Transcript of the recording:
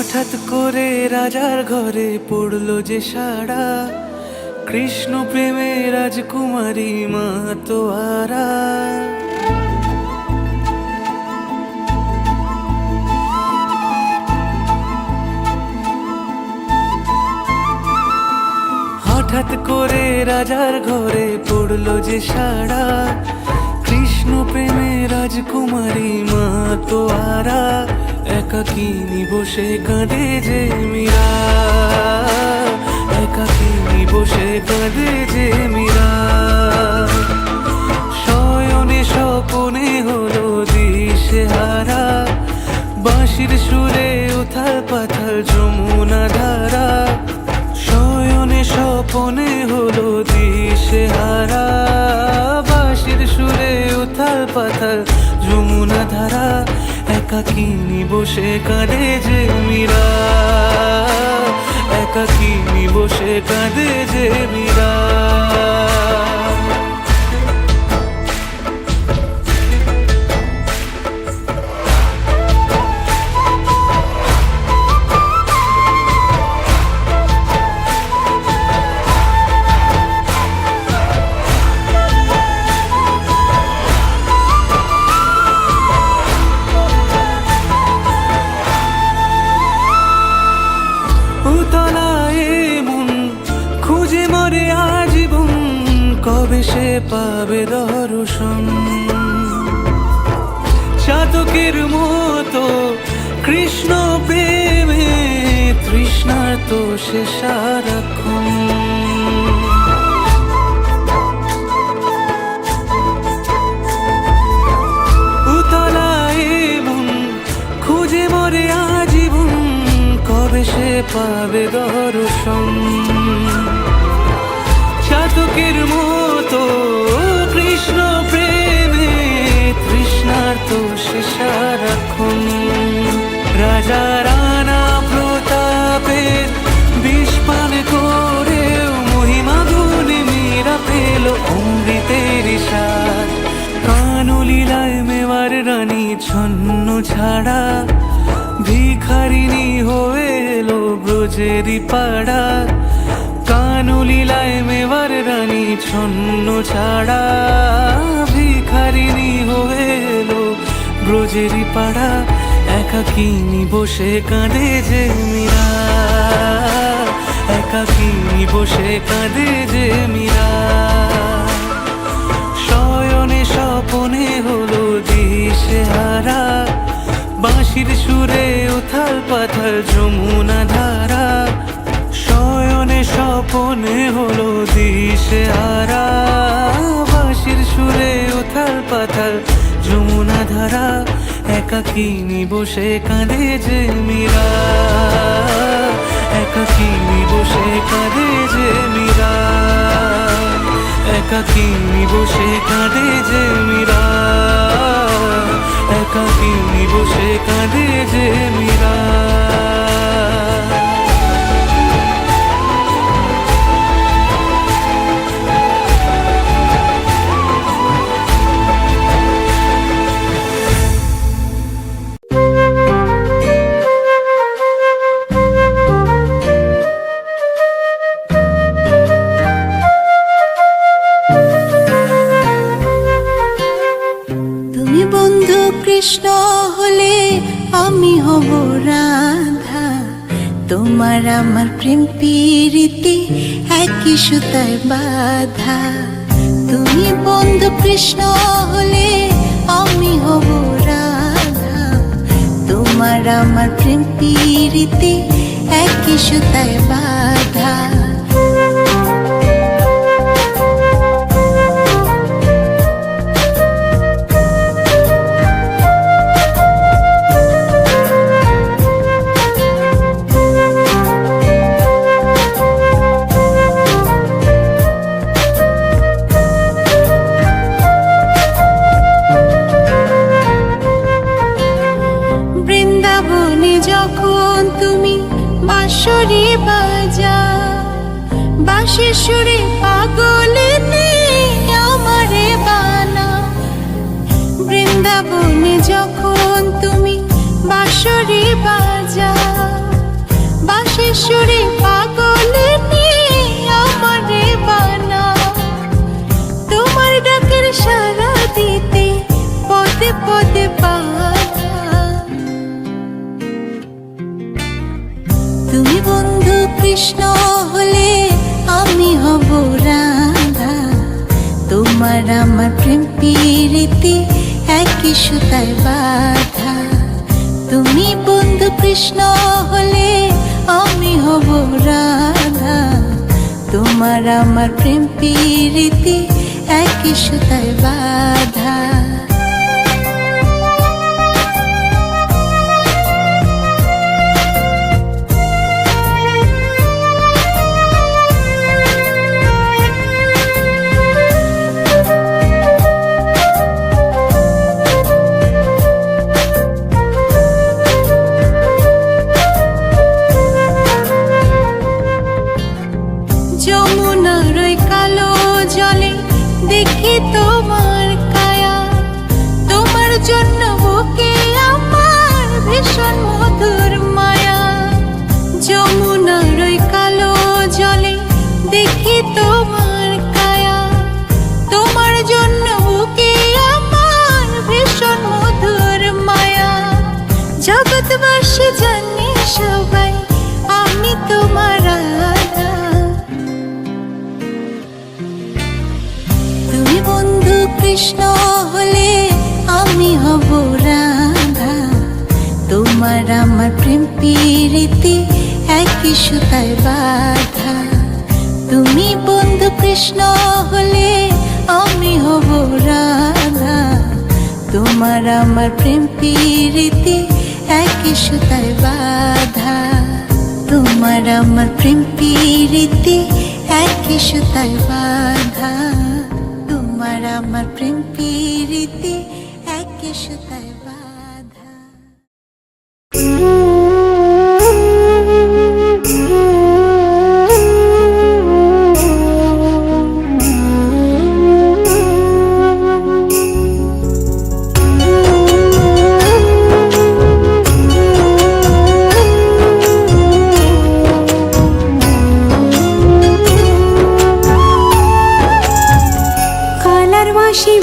হঠাৎ করে রাজার ঘরে পড়লো যে সাড়া, কৃষ্ণ প্রেমে রাজকুমারী মাতোয়ারা। হঠাৎ করে রাজার ঘরে পড়লো যে সাড়া, কৃষ্ণ প্রেমে রাজকুমারী মাতোয়ারা। একাকিনী বসে কাঁদে যে মীরা, একাকিনী বসে কাঁদে যে মীরা। শয়নে স্বপনে হলো দিশেহারা, বাঁশির সুরে উথাল পাথাল যমুনা ধারা। শয়নে স্বপনে হলো দিশেহারা, বাঁশির সুরে উথাল পাথাল যমুনা ধারা। একাকিনী বসে কাঁদে যে মীরা, একাকিনী বসে কাঁদে যে মীরা। খুঁজে মরে আজীবন, কবে সে পাবে দর্শন। চাতকের মতো কৃষ্ণ প্রেমে তৃষ্ণার্ত সে সারাক্ষণ। উতলায় মন খুঁজে মরে আজীবন, কবে সে পাবে দর্শন। চাতকের মতো কৃষ্ণ প্রেমে তৃষ্ণার্ত সে সারাক্ষণ। রাজা রানা প্রতাপের বিষ পান করেও মহিমা গুণে মীরা পেল অমৃতের স্বাদ। কানলীলায় মেওয়ার রানী ছন্ন ছাড়া, ভিখারিনী হয়ে এলো ব্রজেরই পাড়া। কানলীলায় মেওয়ার রানী ছন্ন ছাড়া, ভিখারিনী হয়ে এলো ব্রজেরই পাড়া। একাকিনী বসে কাঁদে যে মীরা, একাকিনী বসে কাঁদে যে মীরা। শয়নে স্বপনে হলো দিশেহারা, বাঁশির সুরে উথাল পাথাল যমুনা ধারা। শয়নে স্বপনে হলো দিশেহারা, বাঁশির সুরে উথাল পাথাল যমুনা ধারা। একাকিনী বসে কাঁদে যে মীরা, একাকিনী বসে কাঁদে যে মীরা, একাকিনী বসে কাঁদে যে মীরা, একাকিনী বসে কাঁদে যে মীরা। কৃষ্ণ হলে আমি হব রাধা, তোমার আমার প্রেম প্রীতি একই সুতায় বাঁধা। তুমি বন্ধু কৃষ্ণ হলে আমি হব রাধা, তোমার আমার প্রেম প্রীতি একই সুতায় বাঁধা। যখন তুমি বাঁশরি বাজা, বাঁশির সুরে পাগলে আমারে বানা। বৃন্দাবনে যখন তুমি বাঁশরি বাজা, বাঁশির সুরে পাগল নিয়ে আমারে বানাও। তোমার ডাকের সাড়া দিতে পদে পদে বাধা। তুমি বন্ধু কৃষ্ণ হলে আমি হব রাধা। তোমার আমার প্রেম প্রীতি একই সুতায় বাঁধা। তুমি বন্ধু কৃষ্ণ হলে আমি হব রাধা। তোমার আমার প্রেম প্রীতি একই সুতায় বাঁধা। যমুনার ওই কালো জলে দেখি তোমার কায়া। তোমার জন্য বুকে আমার ভীষণ মধুর মায়া। যমুনার ওই কালো জলে দেখি তোমার কায়া। তোমার জন্য বুকে আমার ভীষণ মধুর মায়া। জগৎবাসী জানে সবাই আমি তোমার রাধা। তুমি বন্ধু কৃষ্ণ হলে আমি হব রাধা। তোমার আমার প্রেম প্রীতি একই সুতায় বাঁধা। তুমি বন্ধু কৃষ্ণ হলে আমি হব রাধা। তোমার আমার প্রেম প্রীতি একই সুতায় বাঁধা। তোমার আমার প্রেম প্রীতি একই সুতায় বাঁধা। তোমার আমার প্রেম প্রীতি একই সুতায় বাঁধা। কালার বাঁশি